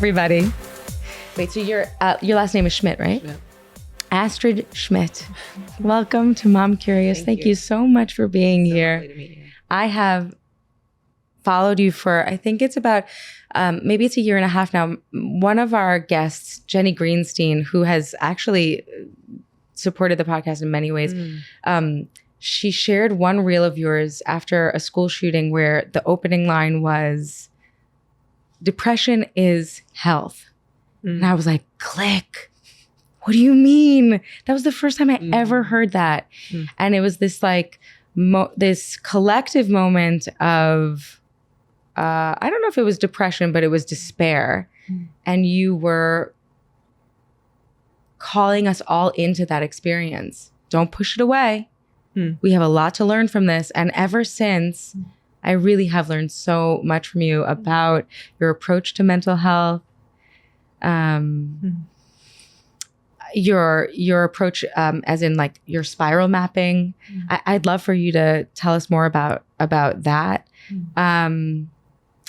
everybody. Wait, so your last name is Schmidt, right? Yeah. Astrid Schmidt. Welcome to Mom Curious. Thank you so much for being here. Lovely to meet you. I have followed you for, I think it's about, maybe it's a year and a half now. One of our guests, Jenny Greenstein, who has actually supported the podcast in many ways, she shared one reel of yours after a school shooting where the opening line was, "Depression is health." And I was like, click. What do you mean? That was the first time I ever heard that. And it was this like, this collective moment of, I don't know if it was depression, but it was despair. And you were calling us all into that experience. Don't push it away. We have a lot to learn from this. And ever since, I really have learned so much from you about your approach to mental health, your approach, as in like your spiral mapping. I'd love for you to tell us more about that. And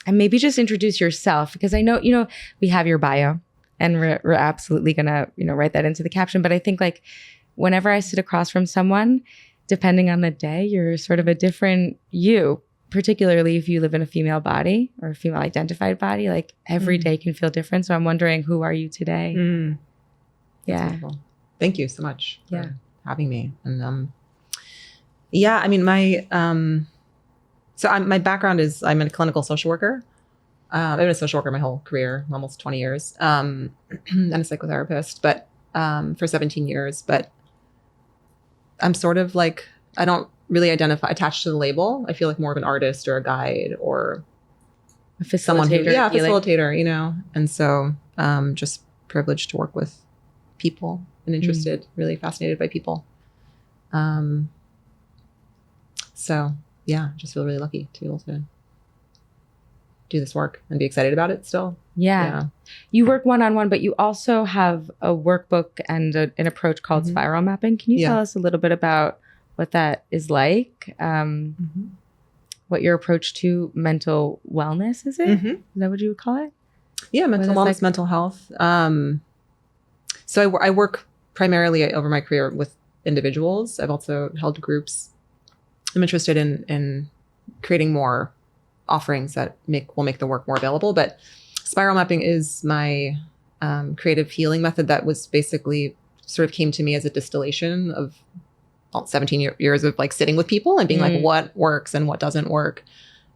maybe just introduce yourself, because I know, we have your bio and we're absolutely gonna, write that into the caption. But I think like whenever I sit across from someone, depending on the day, you're sort of a different you. Particularly if you live in a female body or a female identified body, like every day can feel different. So I'm wondering, who are you today? Yeah. Wonderful. Thank you so much for having me. And I mean, my background is I'm a clinical social worker. I've been a social worker my whole career, almost 20 years, and a psychotherapist, but for 17 years. But I'm sort of like, I don't really attached to the label. I feel like more of an artist or a guide or a facilitator. Someone who, facilitator, And so just privileged to work with people and interested, really fascinated by people. Just feel really lucky to be able to do this work and be excited about it still. Yeah. You work one-on-one, but you also have a workbook and an approach called spiral mapping. Can you tell us a little bit about what that is like? What your approach to mental wellness is? Is that what you would call it? Yeah, mental wellness, mental health. So I work primarily over my career with individuals. I've also held groups. I'm interested in creating more offerings that will make the work more available. But spiral mapping is my creative healing method that was basically sort of came to me as a distillation of 17 years of like sitting with people and being like, what works and what doesn't work?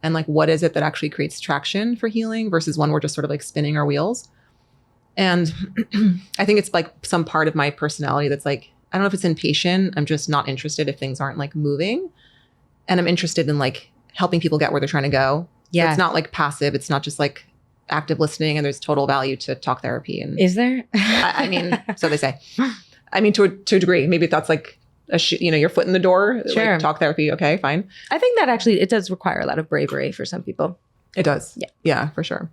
And like, what is it that actually creates traction for healing versus when we're just sort of like spinning our wheels? And I think it's like some part of my personality that's like, I don't know if it's impatient. I'm just not interested if things aren't like moving. And I'm interested in like helping people get where they're trying to go. Yeah. So it's not like passive. It's not just like active listening, and there's total value to talk therapy. And is there? I mean, so they say. I mean, to a degree, maybe that's like your foot in the door. Sure. Like talk therapy. Okay, fine. I think that actually it does require a lot of bravery for some people. It does. Yeah. Yeah, for sure.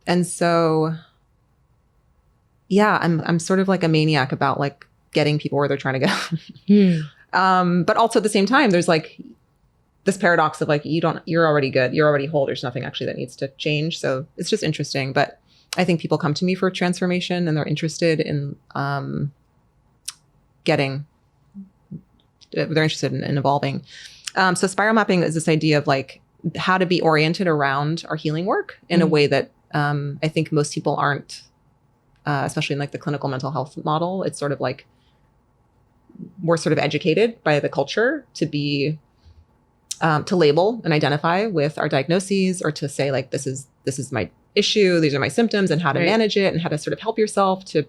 And so, I'm sort of like a maniac about like getting people where they're trying to go. But also at the same time, there's like this paradox of like, you're already good. You're already whole. There's nothing actually that needs to change. So it's just interesting. But I think people come to me for transformation and they're interested in, they're interested in evolving. So spiral mapping is this idea of like how to be oriented around our healing work in a way that I think most people aren't, especially in like the clinical mental health model. It's sort of like we're sort of educated by the culture to be to label and identify with our diagnoses, or to say like this is my issue, these are my symptoms, and how to manage it and how to sort of help yourself to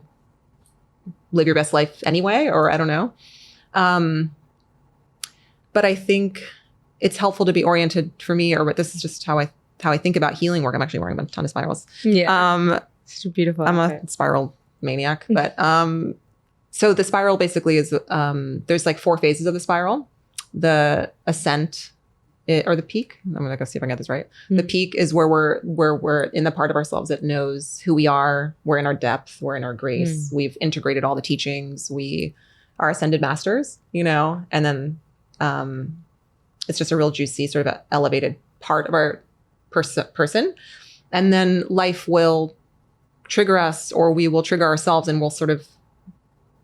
live your best life anyway, or I don't know. But I think it's helpful to be oriented for me, or this is just how I think about healing work. I'm actually wearing a ton of spirals. Yeah. It's beautiful. I'm a spiral maniac, but so the spiral basically is there's like 4 phases of the spiral. The ascent or the peak. I'm gonna go see if I got this right. The peak is where we're in the part of ourselves that knows who we are. We're in our depth. We're in our grace. We've integrated all the teachings. We are ascended masters, and then it's just a real juicy sort of elevated part of our person. And then life will trigger us, or we will trigger ourselves, and we'll sort of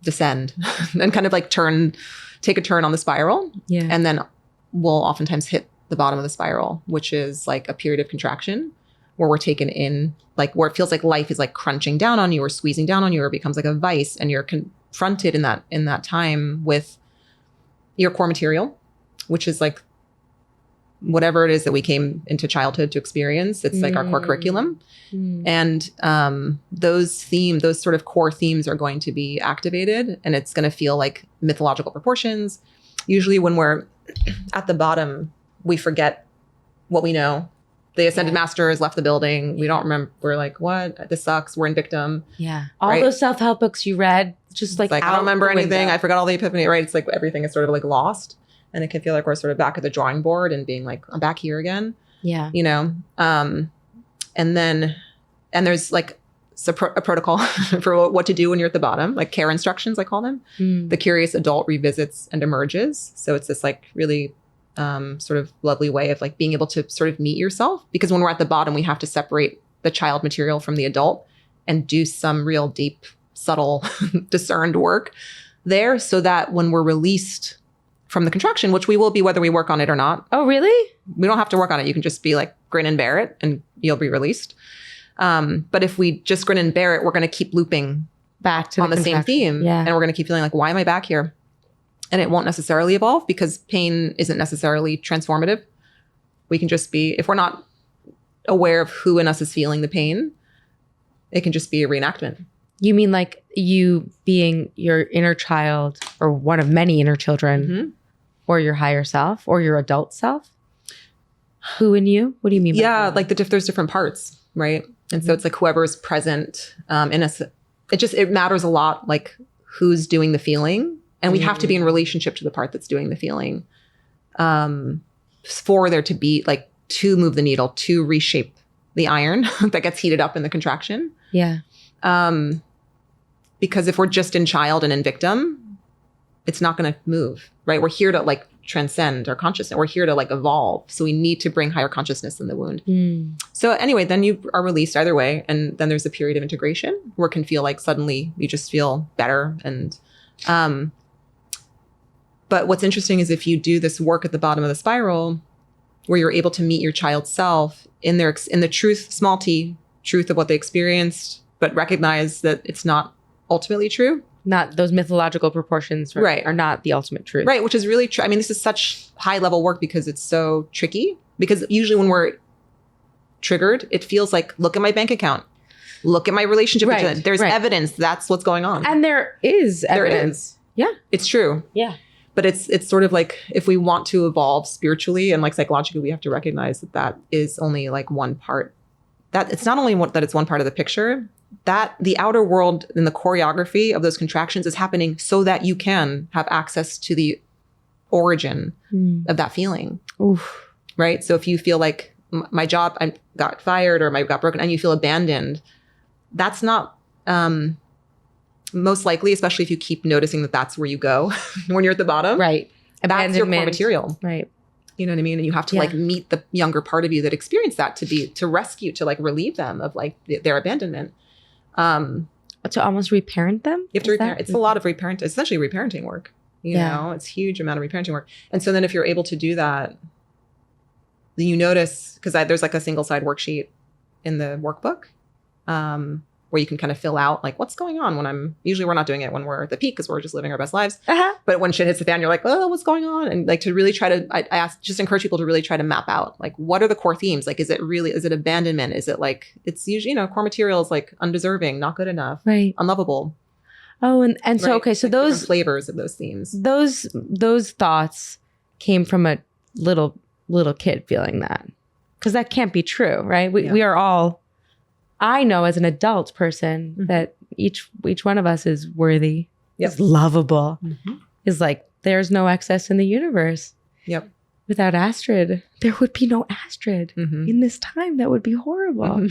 descend and kind of like take a turn on the spiral. Yeah. And then we'll oftentimes hit the bottom of the spiral, which is like a period of contraction where we're taken in, like where it feels like life is like crunching down on you or squeezing down on you, or it becomes like a vice, and you're confronted in that time with your core material, which is like whatever it is that we came into childhood to experience. It's like our core curriculum. And those sort of core themes are going to be activated, and it's going to feel like mythological proportions. Usually when we're at the bottom, we forget what we know. The ascended master has left the building. We don't remember. We're like, what? This sucks. We're in victim. Yeah. All right? those self-help books you read, just like, I don't remember anything. window. I forgot all the epiphany, right? It's like everything is sort of like lost. And it can feel like we're sort of back at the drawing board and being like, I'm back here again. Yeah. You know? And there's like a protocol for what to do when you're at the bottom, like care instructions, I call them. The curious adult revisits and emerges. So it's this like really sort of lovely way of like being able to sort of meet yourself, because when we're at the bottom, we have to separate the child material from the adult and do some real deep, subtle, discerned work there, so that when we're released from the contraction, which we will be whether we work on it or not. Oh, really? We don't have to work on it. You can just be like grin and bear it and you'll be released. But if we just grin and bear it, we're going to keep looping Back to on the same contraction. theme. Yeah. And we're going to keep feeling like, why am I back here? And it won't necessarily evolve, because pain isn't necessarily transformative. We can just be, if we're not aware of who in us is feeling the pain, it can just be a reenactment. You mean like you being your inner child, or one of many inner children, or your higher self, or your adult self? Who in you? What do you mean? Yeah, by like there's different parts, right? And so it's like whoever's present in us. It matters a lot, like who's doing the feeling. And we have to be in relationship to the part that's doing the feeling for there to be like, to move the needle, to reshape the iron that gets heated up in the contraction. Yeah. Because if we're just in child and in victim, it's not going to move, right? We're here to like transcend our consciousness. We're here to like evolve. So we need to bring higher consciousness in the wound. So anyway, then you are released either way. And then there's a period of integration where it can feel like suddenly you just feel better. And, but what's interesting is if you do this work at the bottom of the spiral, where you're able to meet your child's self in the truth, small t, truth of what they experienced, but recognize that it's not ultimately true. Not those mythological proportions, Right. are not the ultimate truth. Right, which is really true. I mean, this is such high level work because it's so tricky. Because usually when we're triggered, it feels like, look at my bank account. Look at my relationship. Right, There's right. evidence that's what's going on. And there is evidence. There is. It's true. Yeah. But it's sort of like, if we want to evolve spiritually and like psychologically, we have to recognize that is only like one part. That it's not only that it's one part of the picture, that the outer world and the choreography of those contractions is happening so that you can have access to the origin of that feeling. Oof. Right? So if you feel like my job, I got fired or I got broken, and you feel abandoned, that's not most likely, especially if you keep noticing that that's where you go when you're at the bottom. Right. That's your core Abandonment. material. Right. You know what I mean? And you have to Yeah. like meet the younger part of you that experienced that to rescue, to like relieve them of like their abandonment. To almost reparent them? You have to Is that- reparent. It's a lot of reparent, essentially reparenting work. You Yeah. know, it's a huge amount of reparenting work. And so then if you're able to do that, then you notice, because there's like a single side worksheet in the workbook where you can kind of fill out like what's going on when usually we're not doing it when we're at the peak because we're just living our best lives. Uh-huh. But when shit hits the fan, you're like, oh, what's going on? And like to really try to, just encourage people to really try to map out like, what are the core themes? Like, is it abandonment? Is it like, it's usually, core material is like undeserving, not good enough, Right. unlovable. Oh, and so, right? okay. So Like different those flavors of those themes. those thoughts came from a little kid feeling that, because that can't be true, right? We are all, I know as an adult person that each one of us is worthy, is lovable, is like, there's no excess in the universe. Yep. Without Astrid, there would be no Astrid in this time. That would be horrible.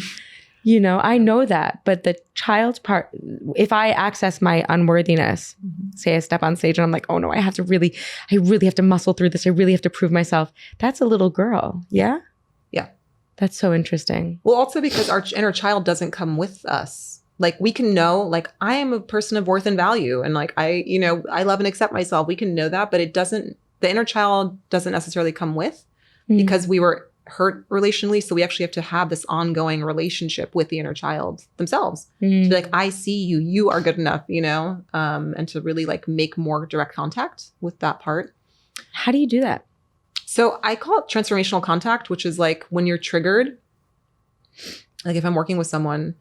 I know that, but the child's part, if I access my unworthiness, say I step on stage and I'm like, oh no, I really have to muscle through this. I really have to prove myself. That's a little girl. Yeah. Yeah. That's so interesting. Well, also because our inner child doesn't come with us. Like we can know, like I am a person of worth and value, and like I love and accept myself. We can know that, but the inner child doesn't necessarily come with because we were hurt relationally. So we actually have to have this ongoing relationship with the inner child themselves to be like, I see you, you are good enough, and to really like make more direct contact with that part. How do you do that? So I call it transformational contact, which is like when you're triggered, like if I'm working with someone,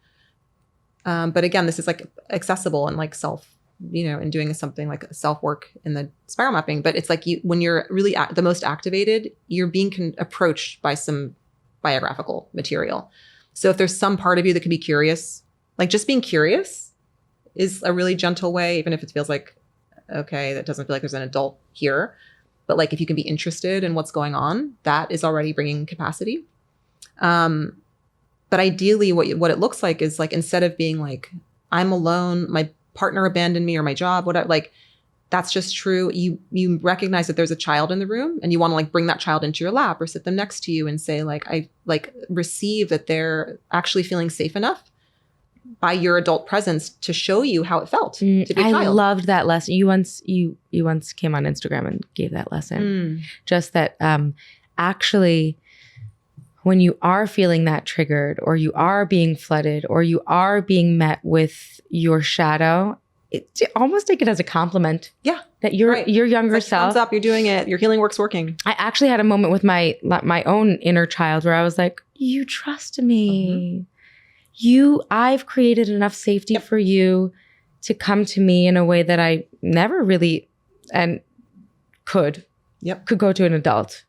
but again, this is like accessible and like self, and doing something like self work in the spiral mapping. But it's like when you're really the most activated, you're being approached by some biographical material. So if there's some part of you that can be curious, like just being curious is a really gentle way, even if it feels like, okay, that doesn't feel like there's an adult here. But like if you can be interested in what's going on, that is already bringing capacity. But ideally what it looks like is like, instead of being like, I'm alone, my partner abandoned me or my job, whatever, like that's just true. You recognize that there's a child in the room and you want to like bring that child into your lap or sit them next to you and say like, I like receive that they're actually feeling safe enough by your adult presence to show you how it felt to be a child. I loved that lesson. You once came on Instagram and gave that lesson. Just that actually when you are feeling that triggered or you are being flooded or you are being met with your shadow, almost take it as a compliment. Yeah. That your younger self. Thumbs up, you're doing it. Your healing work's working. I actually had a moment with my own inner child where I was like, you trust me. I've created enough safety for you to come to me in a way that I never really could go to an adult,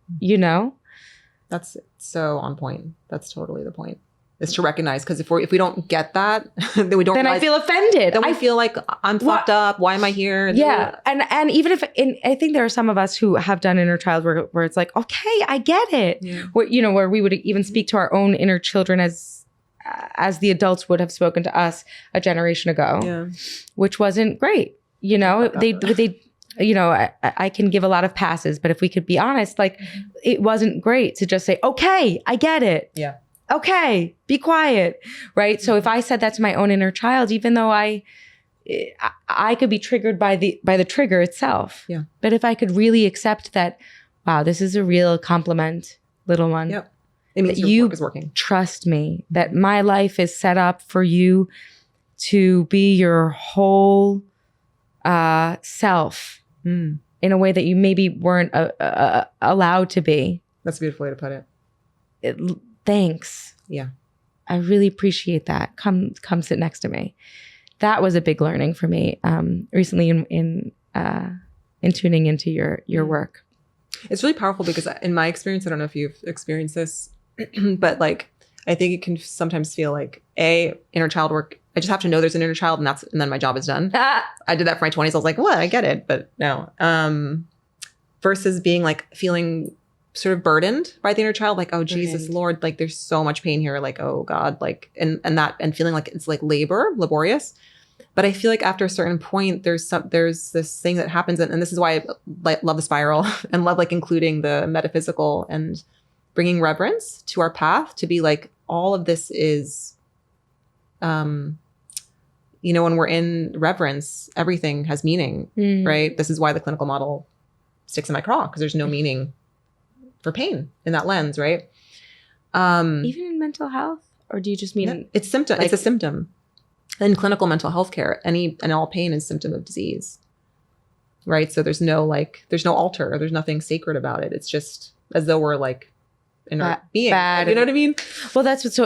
That's so on point. That's totally the point. Is to recognize, because if we don't get that, then we don't. Then I feel offended. Then I feel like I'm fucked up. Why am I here? Yeah, and even if I think there are some of us who have done inner child work where it's like, okay, I get it. Yeah. Where we would even speak to our own inner children as the adults would have spoken to us a generation ago, which wasn't great. They. I can give a lot of passes, but if we could be honest, like it wasn't great to just say, okay, I get it. Yeah. Okay, be quiet. Right. So if I said that to my own inner child, even though I could be triggered by the trigger itself. Yeah. But if I could really accept that, wow, this is a real compliment, little one. Yep. It means your work is working. Trust me that my life is set up for you to be your whole self. In a way that you maybe weren't allowed to be. That's a beautiful way to put it. Thanks. Yeah. I really appreciate that. Come sit next to me. That was a big learning for me recently in tuning into your work. It's really powerful because in my experience, I don't know if you've experienced this, but like I think it can sometimes feel like inner child work. I just have to know there's an inner child and then my job is done. I did that for my 20s. I was like, well, I get it. But no. Versus being like feeling sort of burdened by the inner child. Like, oh, Jesus, Lord, like there's so much pain here. Like, oh God, like, and feeling like it's like laborious. But I feel like after a certain point, there's this thing that happens. And this is why I love the spiral and love like including the metaphysical and bringing reverence to our path to be like, all of this is, when we're in reverence, everything has meaning, right? This is why the clinical model sticks in my craw, because there's no meaning for pain in that lens, right? Even in mental health, or do you just mean it's symptom? It's a symptom. In clinical mental health care, all pain is symptom of disease, right? So there's no altar, or there's nothing sacred about it. It's just as though we're like inner being. Bad. You know what I mean? Well, that's what's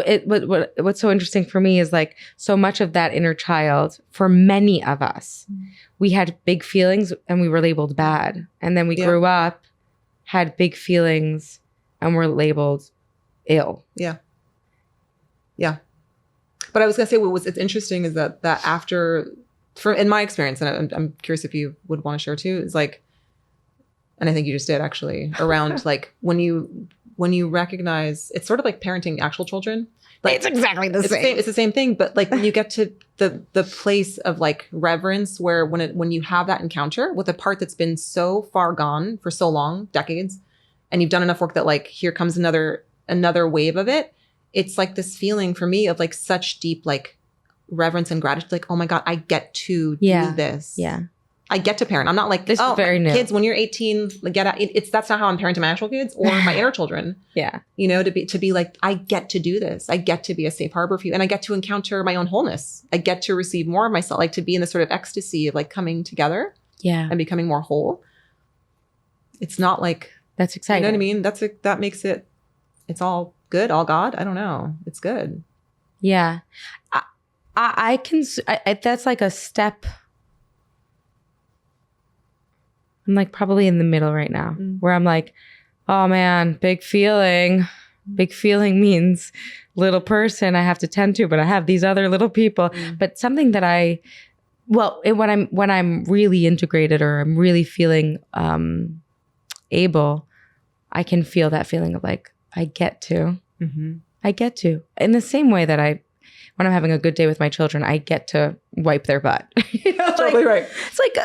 so interesting for me is like so much of that inner child for many of us, we had big feelings and we were labeled bad, and then we grew up, had big feelings, and were labeled ill. Yeah. Yeah. But I was gonna say what's interesting is that after, in my experience, and I'm curious if you would want to share too, is like, and I think you just did actually, around like when you recognize, it's sort of like parenting actual children. Like, it's exactly the same. It's the same thing, but like when you get to the place of like reverence, where when you have that encounter with a part that's been so far gone for so long, decades, and you've done enough work that like here comes another another wave of it, it's like this feeling for me of like such deep like reverence and gratitude. Like, oh my God, I get to do this. Yeah. I get to parent. I'm not like, This is very new. Kids, when you're 18, like, get out. That's not how I'm parenting my actual kids or my inner children. Yeah. You know, to be like, I get to do this. I get to be a safe harbor for you. And I get to encounter my own wholeness. I get to receive more of myself, like to be in the sort of ecstasy of like coming together Yeah. and becoming more whole. It's not like, That's exciting. you know what I mean? That makes it, it's all good, all God. I don't know. It's good. Yeah. I can, that's like a step. I'm like probably in the middle right now where I'm like, oh man, big feeling. Big feeling means little person I have to tend to, but I have these other little people. But something that when I'm really integrated or I'm really feeling able, I can feel that feeling of like, I get to. I get to. In the same way that when I'm having a good day with my children, I get to wipe their butt. You know, Totally like, right. It's like,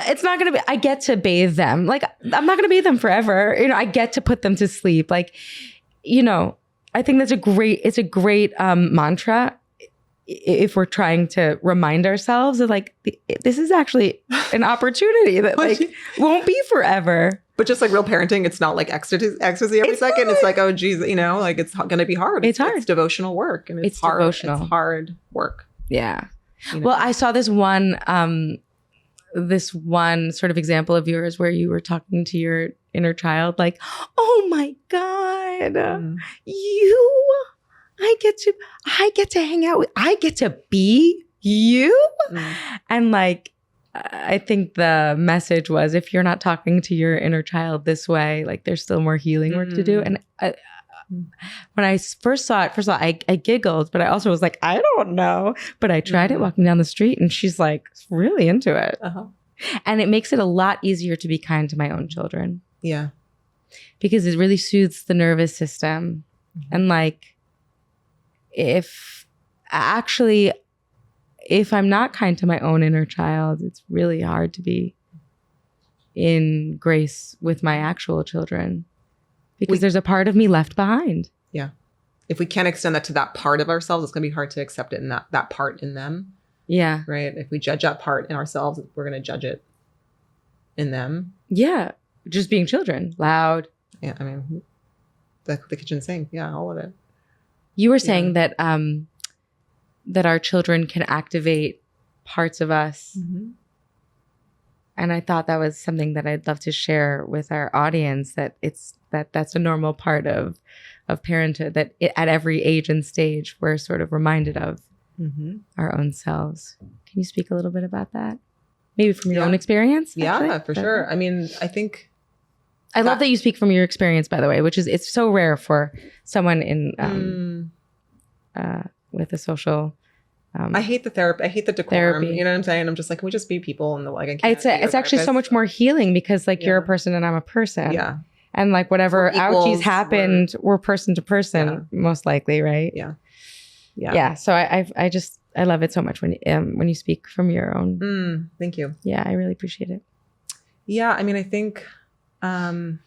it's not going to be, I get to bathe them. Like, I'm not going to bathe them forever. You know, I get to put them to sleep. Like, you know, I think it's a great mantra if we're trying to remind ourselves of like, this is actually an opportunity that like won't be forever. But just like real parenting, it's not like ecstasy every second. It's like, oh geez, you know, like it's going to be hard. It's hard. It's devotional work, and it's hard. Devotional. It's hard work. Yeah. You know? Well, I saw this one sort of example of yours where you were talking to your inner child, like, oh my God, I get to hang out with, I get to be you. And like, I think the message was, if you're not talking to your inner child this way, like there's still more healing work to do. And when I first saw it, I giggled, but I also was like, I don't know. But I tried it walking down the street and she's like really into it. And it makes it a lot easier to be kind to my own children. Yeah. Because it really soothes the nervous system. And like, if I'm not kind to my own inner child, it's really hard to be in grace with my actual children because there's a part of me left behind. Yeah. If we can't extend that to that part of ourselves, it's going to be hard to accept it in that part in them. Yeah. Right. If we judge that part in ourselves, we're going to judge it in them. Yeah. Just being children, loud. Yeah. I mean, the kitchen sink. Yeah. All of it. You were saying that, that our children can activate parts of us. And I thought that was something that I'd love to share with our audience, that that's a normal part of parenthood, that at every age and stage, we're sort of reminded of our own selves. Can you speak a little bit about that? Maybe from your own experience? Yeah, for sure. I mean, I think I love that you speak from your experience, by the way, which is, it's so rare for someone in with a social. I hate the therapy. I hate the decorum. You know what I'm saying? I'm just like, can we just be people? And like, it's actually so much more healing because like you're a person and I'm a person. Yeah. And like whatever ouchies happened, we're person to person, most likely, right? Yeah. Yeah. Yeah. So I love it so much when you speak from your own. Thank you. Yeah, I really appreciate it. Yeah, I mean, I think, I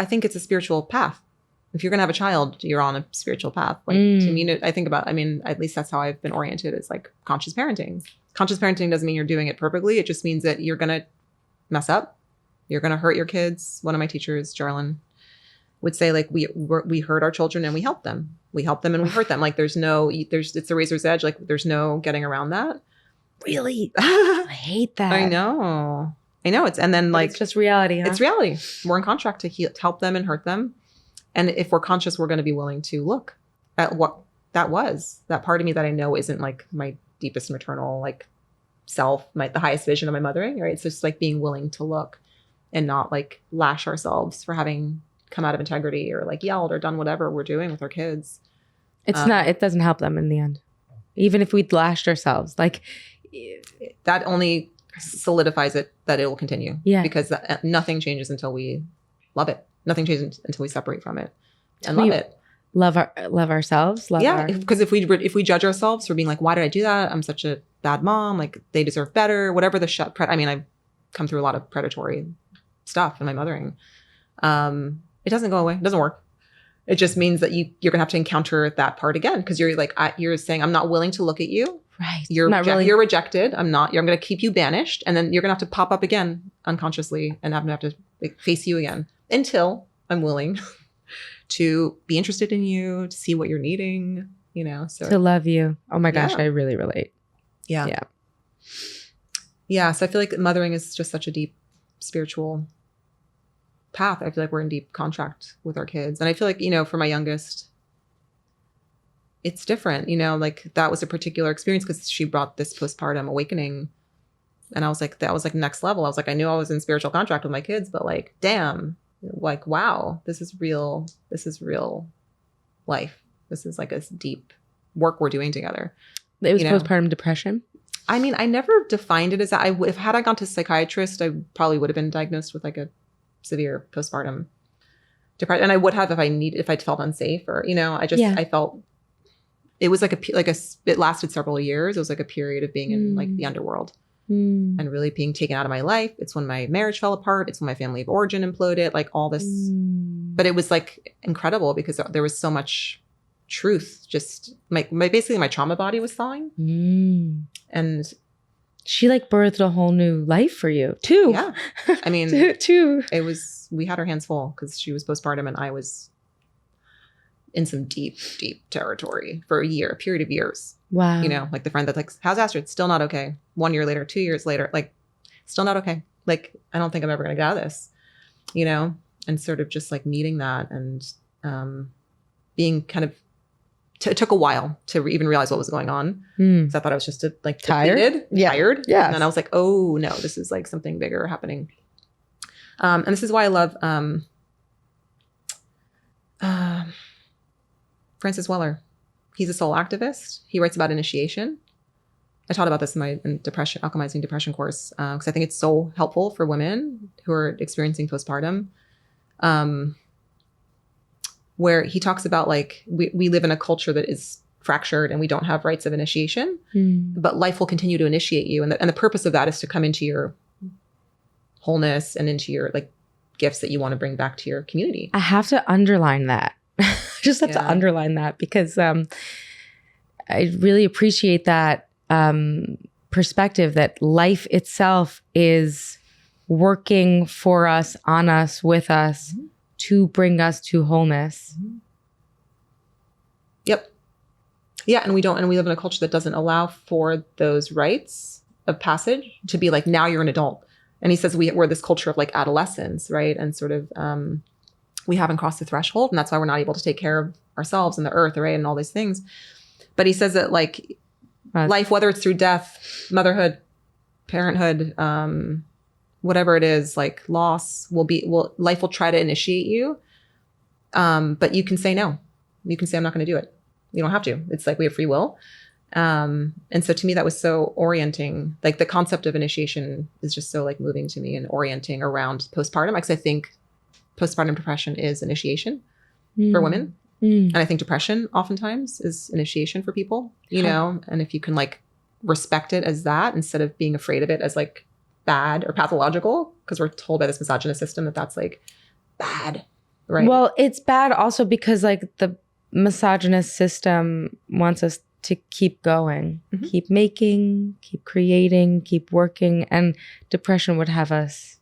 think it's a spiritual path. If you're gonna have a child, you're on a spiritual path. Like to me, I think about. I mean, at least that's how I've been oriented. Is like conscious parenting. Conscious parenting doesn't mean you're doing it perfectly. It just means that you're gonna mess up. You're gonna hurt your kids. One of my teachers, Jarlin, would say like we hurt our children and we help them. We help them and we hurt them. Like it's a razor's edge. Like there's no getting around that. Really, I hate that. I know. It's it's just reality. Huh? It's reality. We're in contract to help them and hurt them. And if we're conscious, we're going to be willing to look at what that was. That part of me that I know isn't like my deepest maternal like self, the highest vision of my mothering, right? It's just like being willing to look and not like lash ourselves for having come out of integrity or like yelled or done whatever we're doing with our kids. It doesn't help them in the end. Even if we'd lashed ourselves, like that only solidifies it that it will continue. Yeah. Because nothing changes until we love it. Nothing changes until we separate from it and love it. Love ourselves. Because if we judge ourselves for being like, why did I do that? I'm such a bad mom. Like they deserve better. Whatever I've come through a lot of predatory stuff in my mothering. It doesn't go away. It doesn't work. It just means that you're going to have to encounter that part again because you're like, you're saying, I'm not willing to look at you. Right. You're not really. You're rejected. I'm going to keep you banished. And then you're going to have to pop up again unconsciously and have to like, face you again until I'm willing to be interested in you, to see what you're needing, you know, so to love you. Oh my gosh, Yeah. I really relate. yeah. Yeah. Yeah. So I feel like mothering is just such a deep spiritual path. I feel like we're in deep contract with our kids. And I feel like, you know, for my youngest, it's different, you know, like that was a particular experience because she brought this postpartum awakening. And I was like, that was like next level. I was like, I knew I was in spiritual contract with my kids, but like, damn, like, wow, this is real. This is real life. This is like a deep work we're doing together. It was You know. postpartum depression. I mean, I never defined it as that. If had I gone to a psychiatrist, I probably would have been diagnosed with like a severe postpartum depression, and I would have if I felt unsafe or you know, I felt it was like it lasted several years. It was like a period of being in like the underworld and really being taken out of my life. It's when my marriage fell apart. It's when my family of origin imploded. Like all this, but it was like incredible because there was so much truth. Just basically my trauma body was thawing. And she like birthed a whole new life for you too. yeah, I mean, too. we had our hands full because she was postpartum and I was in some deep, deep territory for a period of years. Wow. You know, like the friend that's like, how's Astrid? Still not okay. 1 year later, 2 years later, like still not okay. Like, I don't think I'm ever going to get out of this, you know? And sort of just like needing that and being kind of, it took a while to even realize what was going on. Because I thought I was just like Tired? Tired. Yeah. And then I was like, oh no, this is like something bigger happening. And this is why I love Francis Weller. He's a soul activist. He writes about initiation. I taught about this in my Alchemizing Depression course because I think it's so helpful for women who are experiencing postpartum. Where he talks about like we live in a culture that is fractured and we don't have rites of initiation, but life will continue to initiate you. And the purpose of that is to come into your wholeness and into your like gifts that you want to bring back to your community. I have to underline that. Just have to Yeah. underline that because I really appreciate that perspective that life itself is working for us, on us, with us to bring us to wholeness. Yep. Yeah. And we live in a culture that doesn't allow for those rites of passage to be like, now you're an adult. And he says we're this culture of like adolescence, right? And sort of we haven't crossed the threshold. And that's why we're not able to take care of ourselves and the earth, right? And all these things. But he says that like life, whether it's through death, motherhood, parenthood, whatever it is, like loss life will try to initiate you. But you can say no. You can say, I'm not going to do it. You don't have to. It's like we have free will. And so to me, that was so orienting. Like the concept of initiation is just so like moving to me and orienting around postpartum. Because I think postpartum depression is initiation for women. And I think depression oftentimes is initiation for people, you know, and if you can like respect it as that instead of being afraid of it as like bad or pathological, because we're told by this misogynist system that that's like bad, right? Well, it's bad also because like the misogynist system wants us to keep going, keep making, keep creating, keep working. And depression would have us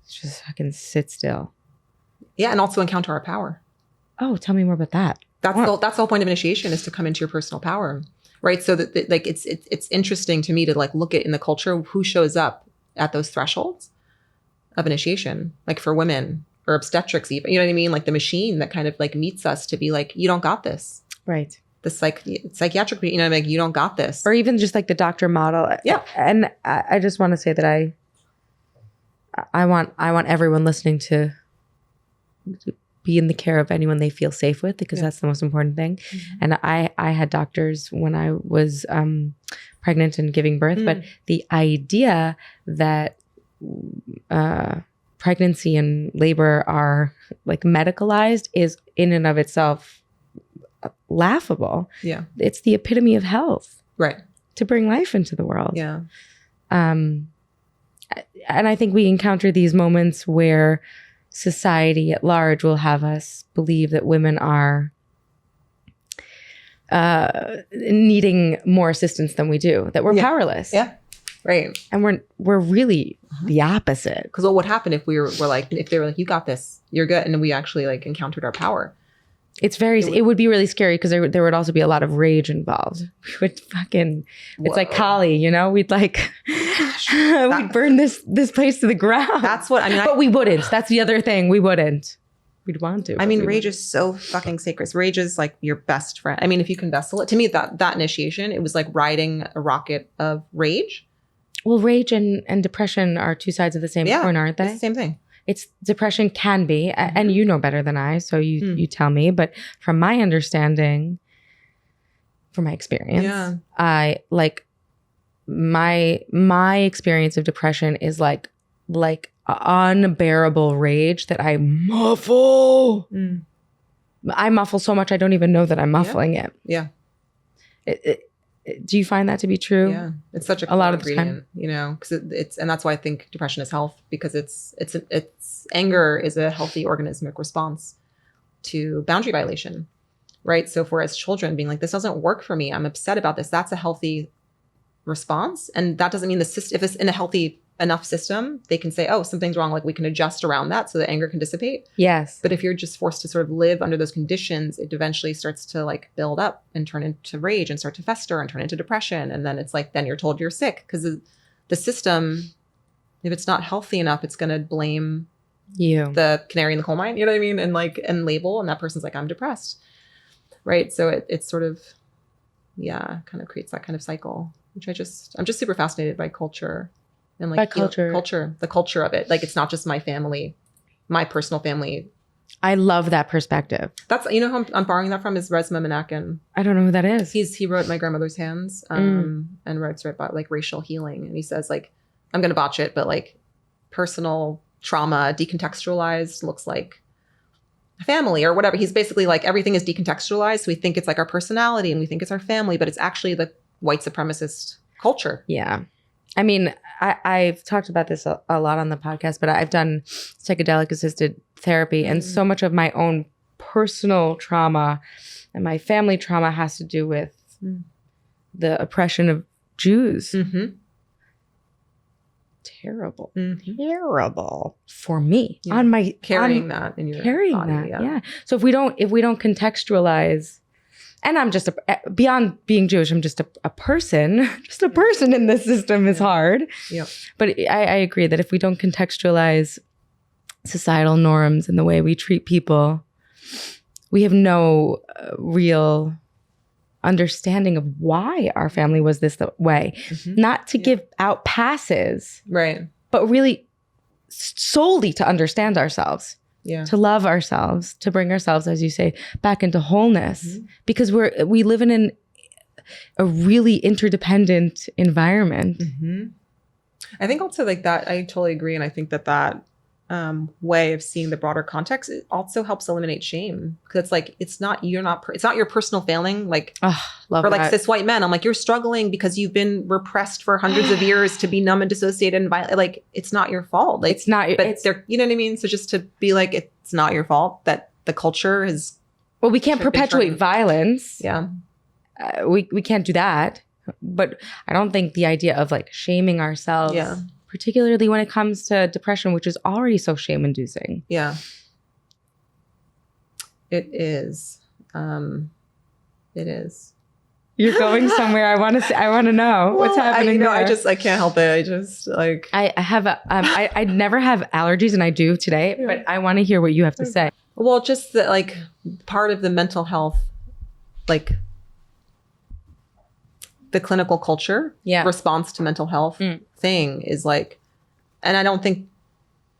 just fucking sit still. Yeah. And also encounter our power. Oh, tell me more about that. That's the whole point of initiation is to come into your personal power, right? So that like it's interesting to me to like look at in the culture who shows up at those thresholds of initiation, like for women or obstetrics, even, you know what I mean? Like the machine that kind of like meets us to be like, you don't got this. Right. The psychiatric, you know, like you don't got this. Or even just like the doctor model. Yeah. And I just want to say that I want everyone listening to be in the care of anyone they feel safe with, because that's the most important thing. And I had doctors when I was pregnant and giving birth, but the idea that pregnancy and labor are like medicalized is in and of itself laughable. Yeah. It's the epitome of health. Right. To bring life into the world. Yeah. And I think we encounter these moments where society at large will have us believe that women are needing more assistance than we do, that we're powerless. Yeah. Right. And we're really the opposite. Because what would happen if we were like, if they were like, you got this, you're good. And then we actually like encountered our power. It would be really scary because there would also be a lot of rage involved. We would fucking, it's like Kali, you know, we'd like, we'd burn this place to the ground. That's what I mean. But we wouldn't. That's the other thing. We wouldn't. We'd want to. I mean, rage is so fucking sacred. Rage is like your best friend. I mean, if you can vessel it, to me, that initiation, it was like riding a rocket of rage. Well, rage and depression are two sides of the same coin, aren't they? It's the same thing. It's depression can be, and you know better than I, so you tell me. But from my understanding, from my experience, I like my experience of depression is like unbearable rage that I muffle. I muffle so much I don't even know that I'm muffling it. Yeah. Do you find that to be true? Yeah, it's such a lot of the ingredient, you know, because it's and that's why I think depression is health, because it's anger is a healthy organismic response to boundary violation, right? So for as children being like, this doesn't work for me, I'm upset about this, that's a healthy response. And that doesn't mean the system, if it's in a healthy enough system, they can say, oh, something's wrong, like we can adjust around that so the anger can dissipate. Yes. But if you're just forced to sort of live under those conditions, it eventually starts to like build up and turn into rage and start to fester and turn into depression. And then it's like, then you're told you're sick because the system, if it's not healthy enough, it's going to blame you, the canary in the coal mine, you know what I mean? And like, and label, and that person's like, I'm depressed. Right. So it's sort of, kind of creates that kind of cycle, which I'm just super fascinated by culture. And like by culture, the culture of it. Like, it's not just my family, my personal family. I love that perspective. That's, you know who I'm borrowing that from is Resmaa Menakem. I don't know who that is. He wrote My Grandmother's Hands, and writes about like racial healing. And he says like, I'm going to botch it, but like personal trauma decontextualized looks like family or whatever. He's basically like, everything is decontextualized. So we think it's like our personality and we think it's our family, but it's actually the white supremacist culture. Yeah. I mean, I've talked about this a lot on the podcast, but I've done psychedelic assisted therapy, and so much of my own personal trauma and my family trauma has to do with the oppression of Jews. Terrible. Terrible for me. Yeah. Carrying that in your body. Yeah. So if we don't contextualize, and I'm just beyond being Jewish, I'm just a person. Just a person in this system is hard. Yeah. But I agree that if we don't contextualize societal norms and the way we treat people, we have no real understanding of why our family was this way. Not to give out passes, right? But really solely to understand ourselves. Yeah. To love ourselves, to bring ourselves, as you say, back into wholeness, because we live in a really interdependent environment. I think also like that, I totally agree. And I think that way of seeing the broader context, it also helps eliminate shame, because it's like, it's not your personal failing. Like for like cis white men, I'm like, you're struggling because you've been repressed for hundreds of years to be numb and dissociated and violent. Like, it's not your fault. Like, it's not, but they're, you know what I mean? So just to be like, it's not your fault that the culture is. Well, we can't perpetuate violence. Yeah. We can't do that. But I don't think the idea of like shaming ourselves, particularly when it comes to depression, which is already so shame inducing. Yeah. It is. It is. You're going somewhere. I want to know what's happening. I can't help it. I just like, I have I never have allergies, and I do today, but I want to hear what you have to say. Well, just that, like, part of the mental health, like the clinical culture response to mental health thing is like, and I don't think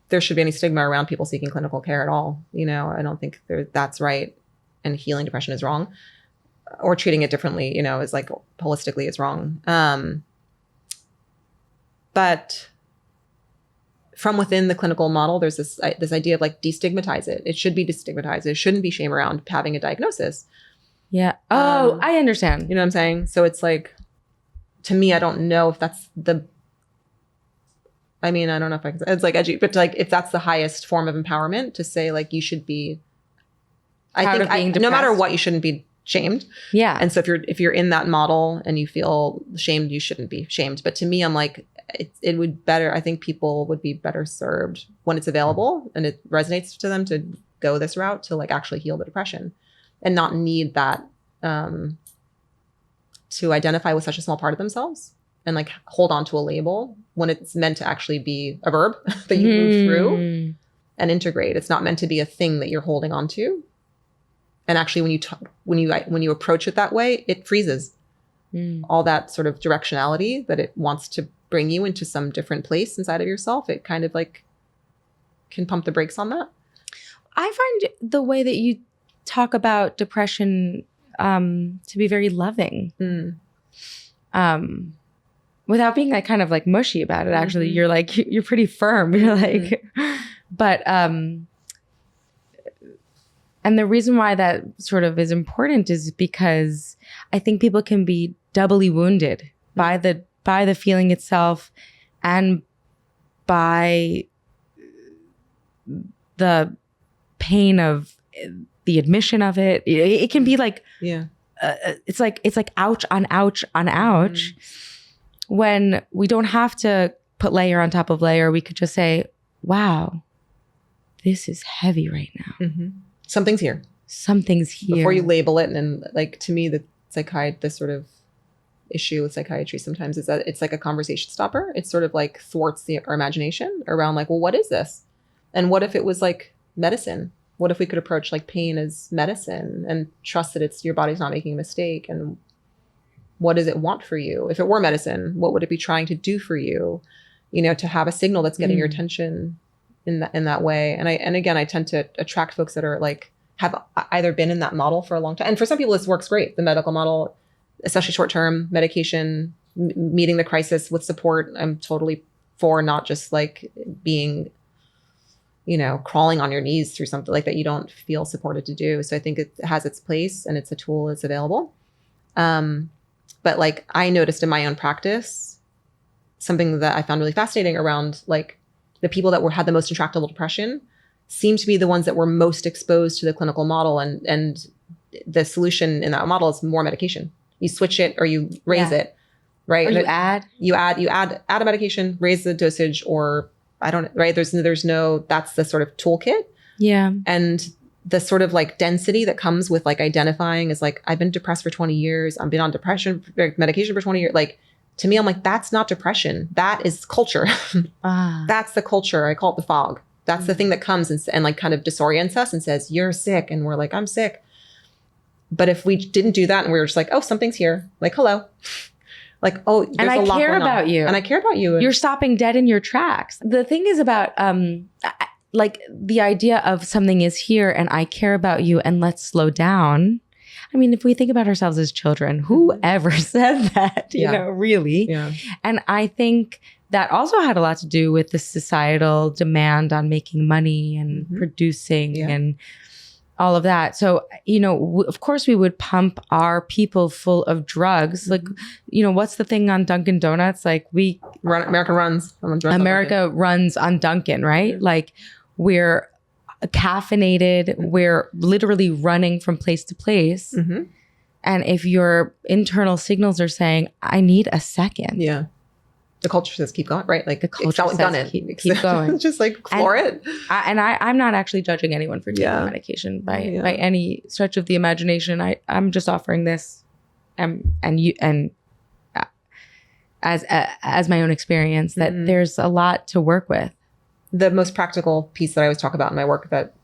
there should be any stigma around people seeking clinical care at all. You know, I don't think that's right. And healing depression is wrong, or treating it differently, you know, is like holistically is wrong. But from within the clinical model, there's this idea of like destigmatize it. It should be destigmatized. It shouldn't be shame around having a diagnosis. Yeah. Oh, I understand. You know what I'm saying? So it's like, to me, I don't know if that's I mean, I don't know if I can, it's like edgy, but like if that's the highest form of empowerment to say like you should be, Proud of being no matter depressed. what, you shouldn't be shamed. Yeah. And so if you're in that model and you feel shamed, you shouldn't be shamed. But to me, I'm like, it would better, I think people would be better served when it's available and it resonates to them to go this route to like actually heal the depression and not need that to identify with such a small part of themselves and like hold on to a label when it's meant to actually be a verb that you move through and integrate. It's not meant to be a thing that you're holding on to. And actually, when you approach it that way, it freezes all that sort of directionality that it wants to bring you into some different place inside of yourself. It kind of like can pump the brakes on that. I find the way that you talk about depression to be very loving, without being like kind of like mushy about it. Actually, you're like you're pretty firm. You're like, but and the reason why that sort of is important is because I think people can be doubly wounded by the feeling itself and by the pain of the admission of it. It can be like, it's like ouch on ouch on ouch. When we don't have to put layer on top of layer, we could just say, wow, this is heavy right now. Something's here. Something's here. Before you label it. And like, to me, the sort of issue with psychiatry sometimes is that it's like a conversation stopper. It's sort of like thwarts our imagination around like, well, what is this? And what if it was like medicine? What if we could approach like pain as medicine and trust that it's your body's not making a mistake? And what does it want for you? If it were medicine, what would it be trying to do for you? You know, to have a signal that's getting your attention in that way. And again, I tend to attract folks that are like, have either been in that model for a long time. And for some people, this works great. The medical model, especially short-term medication, meeting the crisis with support. I'm totally for, not just like being, you know, crawling on your knees through something like that you don't feel supported to do. So I think it has its place and it's a tool that's available. But like I noticed in my own practice, something that I found really fascinating around like the people that had the most intractable depression seemed to be the ones that were most exposed to the clinical model. And the solution in that model is more medication. You switch it or you raise it, right? Or you add a medication, raise the dosage, or right? There's no, that's the sort of toolkit. Yeah. And the sort of like density that comes with like identifying as like, I've been depressed for 20 years. I've been on depression medication for 20 years. Like, to me, I'm like, that's not depression. That is culture. That's the culture. I call it the fog. That's the thing that comes and like kind of disorients us and says, you're sick. And we're like, I'm sick. But if we didn't do that and we were just like, oh, something's here. Like, hello. Like, oh, there's and I a lot care going on. about you. And I care about you. You're stopping dead in your tracks. The thing is about like the idea of something is here and I care about you and let's slow down. I mean, if we think about ourselves as children, who ever said that, you know, really? Yeah. And I think that also had a lot to do with the societal demand on making money and producing and all of that. So, you know, of course we would pump our people full of drugs. Like, you know, what's the thing on Dunkin' Donuts? Like America runs. America runs on Dunkin', right? Like we're caffeinated. We're literally running from place to place. And if your internal signals are saying, I need a second. Yeah. The culture says keep going, right? Like the culture says keep going. Just like floor it. I'm not actually judging anyone for taking medication by any stretch of the imagination. I'm just offering this and as my own experience that there's a lot to work with. The most practical piece that I always talk about in my work, that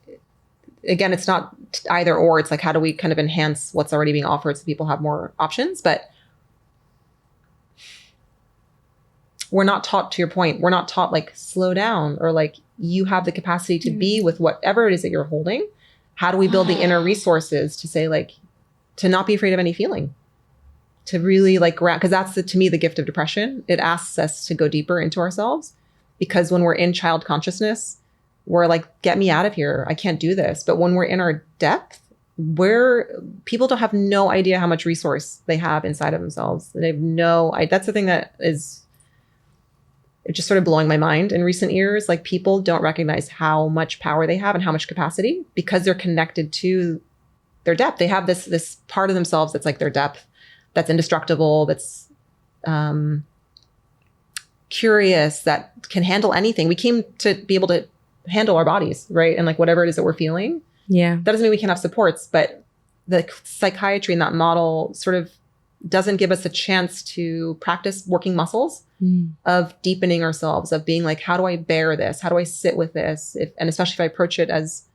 again, it's not either or, it's like, how do we kind of enhance what's already being offered so people have more options? But we're not taught, to your point, we're not taught like slow down or like you have the capacity to be with whatever it is that you're holding. How do we build the inner resources to say like, to not be afraid of any feeling, to really like, because that's to me, the gift of depression. It asks us to go deeper into ourselves. Because when we're in child consciousness, we're like, get me out of here. I can't do this. But when we're in our depth, people don't have no idea how much resource they have inside of themselves. They have that's the thing that is it's just sort of blowing my mind in recent years. Like people don't recognize how much power they have and how much capacity because they're connected to their depth. They have this part of themselves that's like their depth, that's indestructible, that's curious, that can handle anything. We came to be able to handle our bodies, right? And like whatever it is that we're feeling. Yeah. That doesn't mean we can't have supports, but the psychiatry in that model sort of doesn't give us a chance to practice working muscles of deepening ourselves, of being like, how do I bear this? How do I sit with this? And especially if I approach it as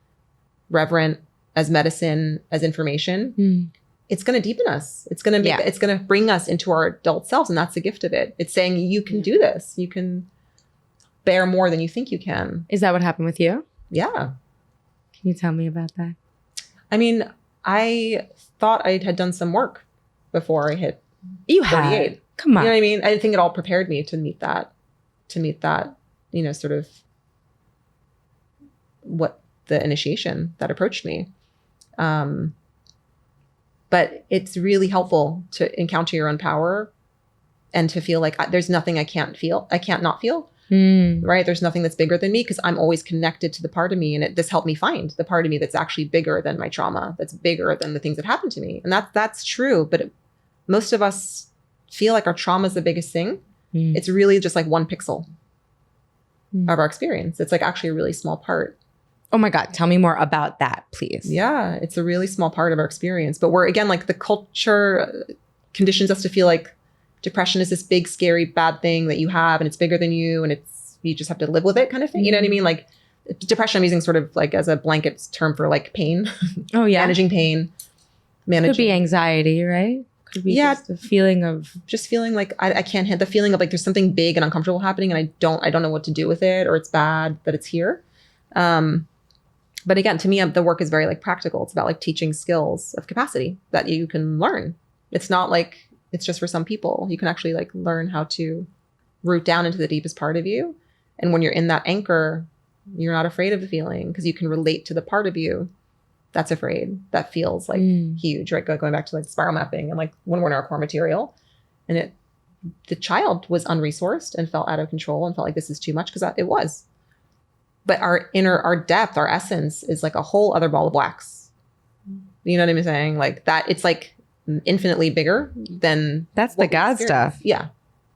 reverent, as medicine, as information, it's going to deepen us. It's going to it's going to bring us into our adult selves. And that's the gift of it. It's saying you can do this. You can bear more than you think you can. Is that what happened with you? Yeah. Can you tell me about that? I mean, I thought I had done some work before I hit You 38. had. Come on. You know what I mean? I think it all prepared me to meet that, you know, sort of what the initiation that approached me. But it's really helpful to encounter your own power and to feel like there's nothing I can't feel. I can't not feel. Right? There's nothing that's bigger than me because I'm always connected to the part of me. And this helped me find the part of me that's actually bigger than my trauma, that's bigger than the things that happened to me. And that's true. But most of us feel like our trauma is the biggest thing. It's really just like one pixel of our experience. It's like actually a really small part. Oh my God. Tell me more about that, please. Yeah, it's a really small part of our experience. But we're, again, like the culture conditions us to feel like depression is this big, scary, bad thing that you have and it's bigger than you and you just have to live with it kind of thing. You know what I mean? Like depression, I'm using sort of like as a blanket term for like pain. Oh yeah. Managing pain. Could be anxiety, right? Could be just a feeling of just feeling like I can't hit the feeling of like there's something big and uncomfortable happening and I don't know what to do with it, or it's bad that it's here. But again, to me, the work is very like practical. It's about like teaching skills of capacity that you can learn. It's not like it's just for some people. You can actually like learn how to root down into the deepest part of you. And when you're in that anchor, you're not afraid of the feeling because you can relate to the part of you that's afraid, that feels like huge, right? Going back to like spiral mapping and like when we're in our core material and the child was unresourced and felt out of control and felt like this is too much because it was. But our depth, our essence is like a whole other ball of wax. You know what I'm saying? Like that, it's like infinitely bigger than that's the God stuff. Yeah.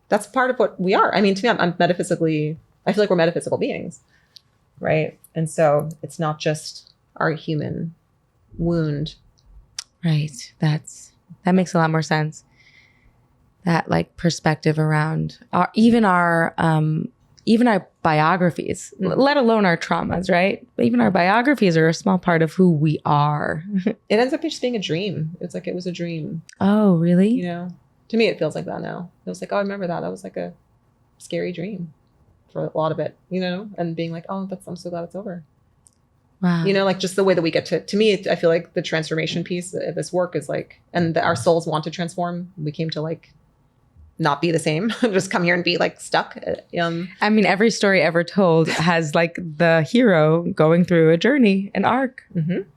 That's part of what we are. I mean, to me, I'm metaphysically, I feel like we're metaphysical beings, right? And so it's not just our human wound. Right. That makes a lot more sense. That like perspective around even our biographies, let alone our traumas, right? Even our biographies are a small part of who we are. It ends up just being a dream. It's like it was a dream. Oh, really? You know, to me, it feels like that now. It was like, oh, I remember that. That was like a scary dream for a lot of it, you know, and being like, oh, I'm so glad it's over. Wow. You know, like just the way that we get to me, I feel like the transformation piece of this work is like, and our souls want to transform. We came to like not be the same, just come here and be like stuck. I mean, every story ever told has like the hero going through a journey, an arc. Mm-hmm.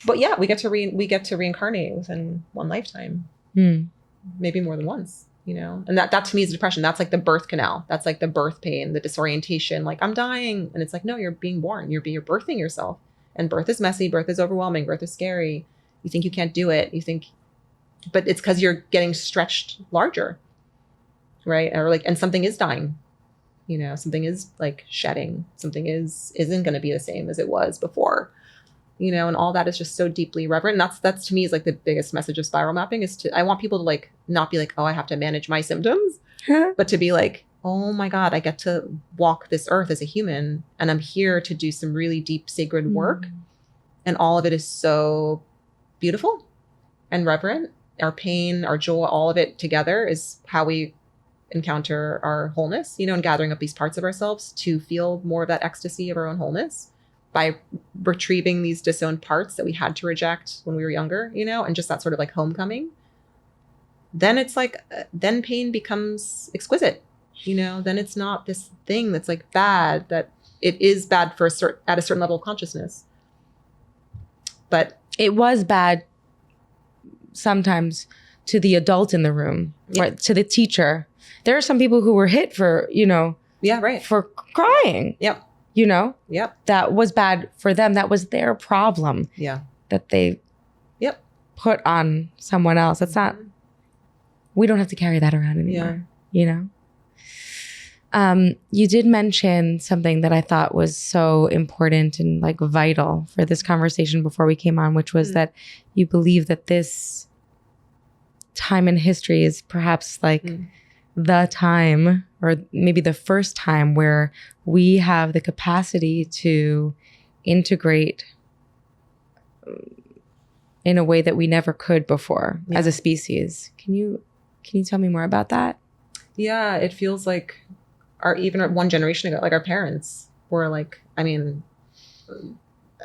But yeah, we get to reincarnate within one lifetime, maybe more than once, you know. And that to me is depression. That's like the birth canal. That's like the birth pain, the disorientation. Like I'm dying, and it's like no, you're being born. You're birthing yourself, and birth is messy. Birth is overwhelming. Birth is scary. You think you can't do it. You think, but it's because you're getting stretched larger. Right. Or like, and something is dying, you know, something is like shedding, something isn't going to be the same as it was before, you know, and all that is just so deeply reverent. And that's to me is like the biggest message of spiral mapping is I want people to like, not be like, oh, I have to manage my symptoms, but to be like, oh my God, I get to walk this earth as a human and I'm here to do some really deep sacred work. And all of it is so beautiful and reverent. Our pain, our joy, all of it together is how we encounter our wholeness, you know, and gathering up these parts of ourselves to feel more of that ecstasy of our own wholeness by retrieving these disowned parts that we had to reject when we were younger, you know, and just that sort of like homecoming. Then it's like, then pain becomes exquisite, you know, then it's not this thing that's like bad, that it is bad for at a certain level of consciousness. But it was bad sometimes to the adult in the room, right? To the teacher. There are some people who were hit for, you know, Yeah, right. for crying. Yep. You know, Yep. that was bad for them. That was their problem Yeah. that they Yep. put on someone else. It's not, we don't have to carry that around anymore, you know? You did mention something that I thought was so important and like vital for this conversation before we came on, which was that you believe that this time in history is perhaps like the time, or maybe the first time, where we have the capacity to integrate in a way that we never could before as a species. Can you tell me more about that? Yeah, it feels like even one generation ago, like our parents were like, I mean,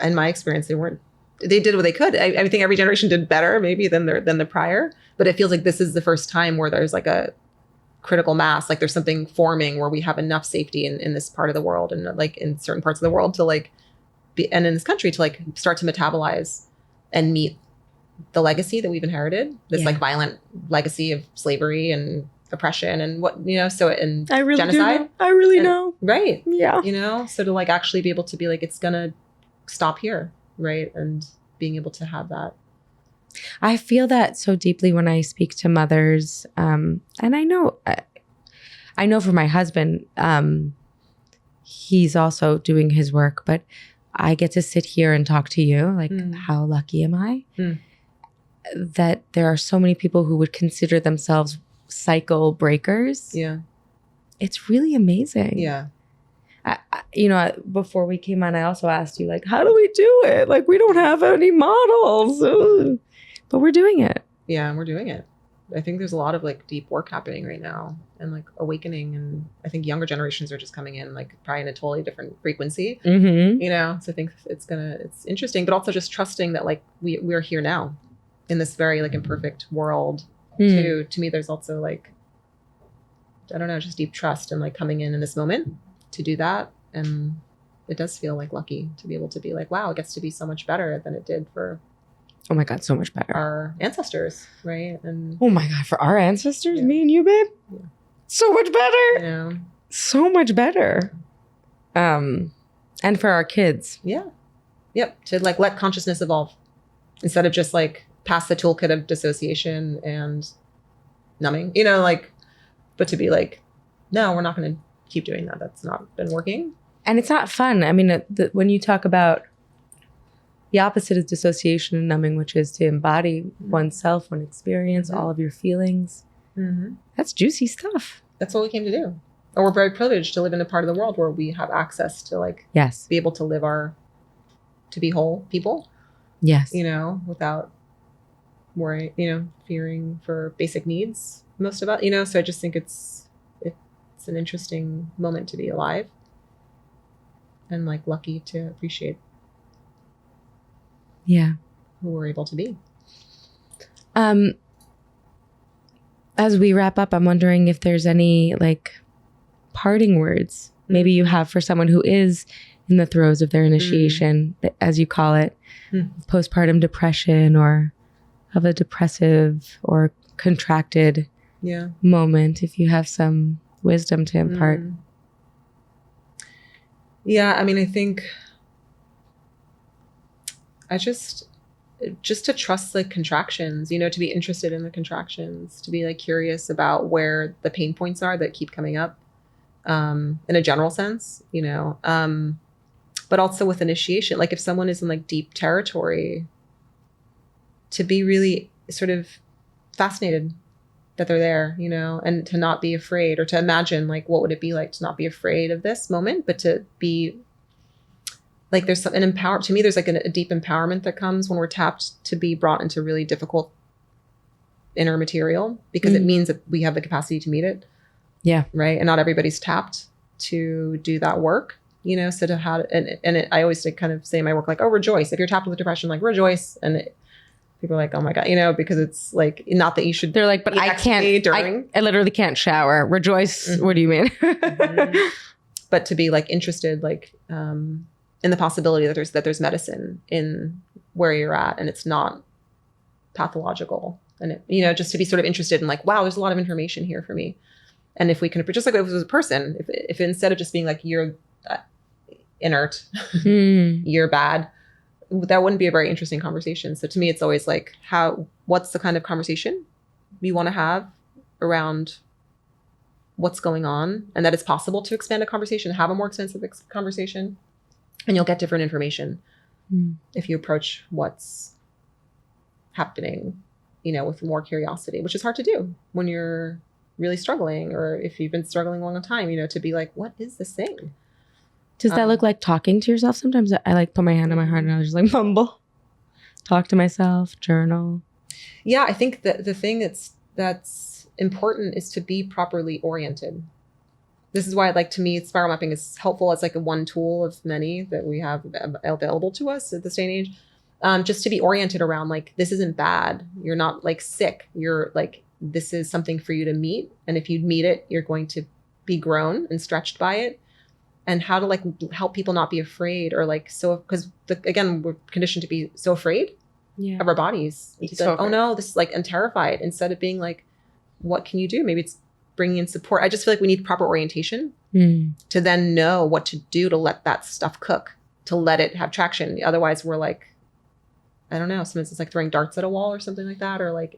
in my experience, they did what they could. I think every generation did better maybe than the prior, but it feels like this is the first time where there's like a critical mass, like there's something forming where we have enough safety in this part of the world, and like in certain parts of the world to like be, and in this country to like start to metabolize and meet the legacy that we've inherited, this like violent legacy of slavery and oppression and what, you know, so, and I really genocide. I really know. Right. Yeah. You know, so to like actually be able to be like, it's gonna stop here. Right. And being able to have that. I feel that so deeply when I speak to mothers. And I know for my husband, he's also doing his work, but I get to sit here and talk to you. Like, how lucky am I that there are so many people who would consider themselves cycle breakers? Yeah. It's really amazing. Yeah. You know, before we came on, I also asked you, like, how do we do it? Like, we don't have any models. Ugh. But we're doing it. Yeah, and we're doing it. I think there's a lot of like deep work happening right now and like awakening. And I think younger generations are just coming in like probably in a totally different frequency, you know? So I think it's interesting, but also just trusting that like we're here now in this very like imperfect world too. To me, there's also like, I don't know, just deep trust and like coming in this moment to do that. And it does feel like lucky to be able to be like, wow, it gets to be so much better than it did for, oh my God, so much better. Our ancestors, right? And oh my God, for our ancestors, me and you, babe, so much better. Yeah. So much better. And for our kids. Yeah. Yep. To like let consciousness evolve instead of just like pass the toolkit of dissociation and numbing, you know, like, but to be like, no, we're not going to keep doing that. That's not been working. And it's not fun. I mean, when you talk about the opposite of dissociation and numbing, which is to embody oneself, one experience, all of your feelings. That's juicy stuff. That's what we came to do. And we're very privileged to live in a part of the world where we have access to like, be able to live to be whole people. Yes. You know, without worrying, you know, fearing for basic needs most of it, you know? So I just think it's an interesting moment to be alive and like lucky to appreciate who we're able to be. As we wrap up, I'm wondering if there's any like parting words maybe you have for someone who is in the throes of their initiation, as you call it, postpartum depression, or of a depressive or contracted moment, if you have some wisdom to impart. Yeah, I mean, I think just to trust the contractions, you know, to be interested in the contractions, to be like curious about where the pain points are that keep coming up, in a general sense, you know, but also with initiation, like if someone is in like deep territory, to be really sort of fascinated that they're there, you know, and to not be afraid, or to imagine like, what would it be like to not be afraid of this moment, but to be like, there's an to me, there's like a deep empowerment that comes when we're tapped to be brought into really difficult inner material, because it means that we have the capacity to meet it. Yeah. Right. And not everybody's tapped to do that work, you know, so to have, I always kind of say in my work, like, oh, rejoice. If you're tapped with depression, like rejoice. And people are like, oh my God, you know, because it's like, not that you should. They're like, but I can't, I literally can't shower. Rejoice. What do you mean? But to be like interested, like, in the possibility that there's medicine in where you're at, and it's not pathological, and it, you know, just to be sort of interested in like, wow, there's a lot of information here for me. And if we can, just like if it was a person, if instead of just being like, you're inert, you're bad, that wouldn't be a very interesting conversation. So to me, it's always like, what's the kind of conversation we want to have around what's going on, and that it's possible to expand a conversation, have a more extensive conversation, and you'll get different information if you approach what's happening, with more curiosity, which is hard to do when you're really struggling, or if you've been struggling a long time, to be like, what is this thing? Does that look like talking to yourself? Sometimes I like put my hand on my heart and I just like mumble, talk to myself, journal. Yeah, I think that the thing that's important is to be properly oriented. This is why, to me, spiral mapping is helpful as like a one tool of many that we have available to us at this day and age. Just to be oriented around this isn't bad. You're not sick. You're this is something for you to meet. And if you meet it, you're going to be grown and stretched by it. And how to help people not be afraid or because again, we're conditioned to be so afraid of our bodies. It's so oh no, this is and terrified, instead of being what can you do? Maybe it's bringing in support. I just feel like we need proper orientation to then know what to do to let that stuff cook, to let it have traction. Otherwise we're I don't know, sometimes it's throwing darts at a wall or something like that, or it's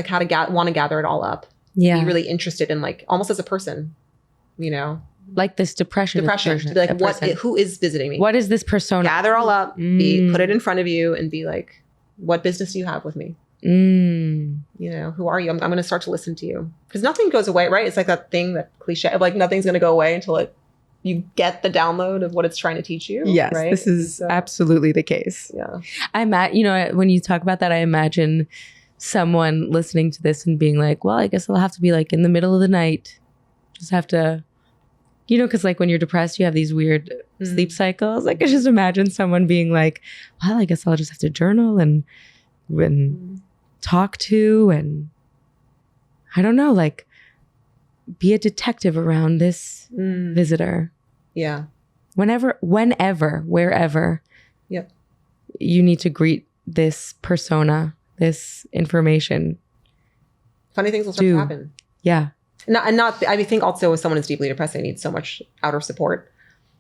how to want to gather it all up. Yeah. Be really interested in almost as a person, this depression. To be who is visiting me? What is this persona? Gather all up, put it in front of you and be what business do you have with me? Who are you? I'm going to start to listen to you, because nothing goes away, right? It's that thing, that cliche of nothing's going to go away until you get the download of what it's trying to teach you. Yes, right? This is absolutely the case. Yeah. When you talk about that, I imagine someone listening to this and being well, I guess I'll have to be in the middle of the night. Just have to, because when you're depressed, you have these weird sleep cycles. I just imagine someone being well, I guess I'll just have to journal and talk to, and I don't know, be a detective around this visitor. Yeah. Whenever, wherever. Yep. You need to greet this persona, this information. Funny things will start to happen. Yeah. I think also if someone is deeply depressed, they need so much outer support.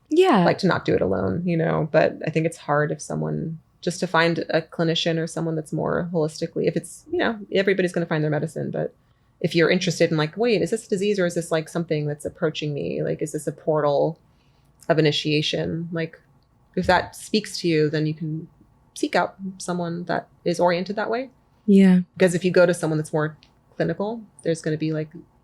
Yeah. To not do it alone, but I think it's hard if someone, just to find a clinician or someone that's more holistically, if it's, everybody's going to find their medicine, but if you're interested in wait, is this a disease, or is this something that's approaching me? Is this a portal of initiation? If that speaks to you, then you can seek out someone that is oriented that way. Yeah. Because if you go to someone that's more clinical, there's going to be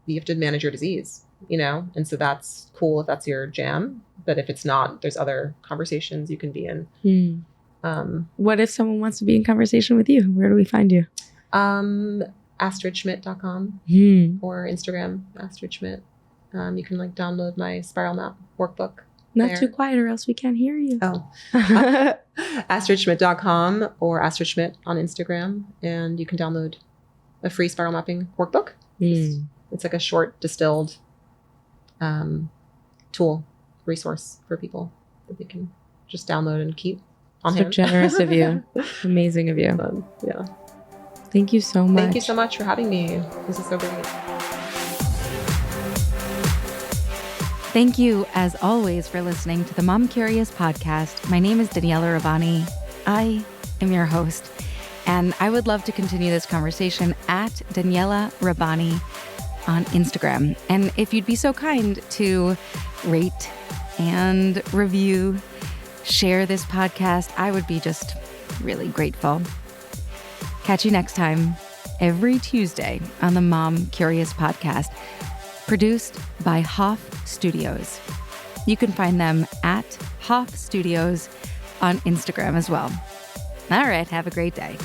you have to manage your disease, and so that's cool if that's your jam. But if it's not, there's other conversations you can be in. What if someone wants to be in conversation with you? Where do we find you? AstridSchmidt.com or Instagram, Astrid Schmidt. You can download my spiral map workbook. Not too quiet or else we can't hear you. Oh. AstridSchmidt.com or Astrid Schmidt on Instagram. And you can download a free spiral mapping workbook. It's a short distilled tool, resource for people that they can just download and keep on hand. So generous of you. Amazing of you. Yeah. Thank you so much. Thank you so much for having me. This is so great. Thank you, as always, for listening to the Mom Curious podcast. My name is Daniela Rabbani. I am your host, and I would love to continue this conversation at Daniela Rabbani on Instagram. And if you'd be so kind to rate and review, share this podcast, I would be just really grateful. Catch you next time, every Tuesday on the Mom Curious podcast, produced by Hoff Studios. You can find them at Hoff Studios on Instagram as well. All right, have a great day.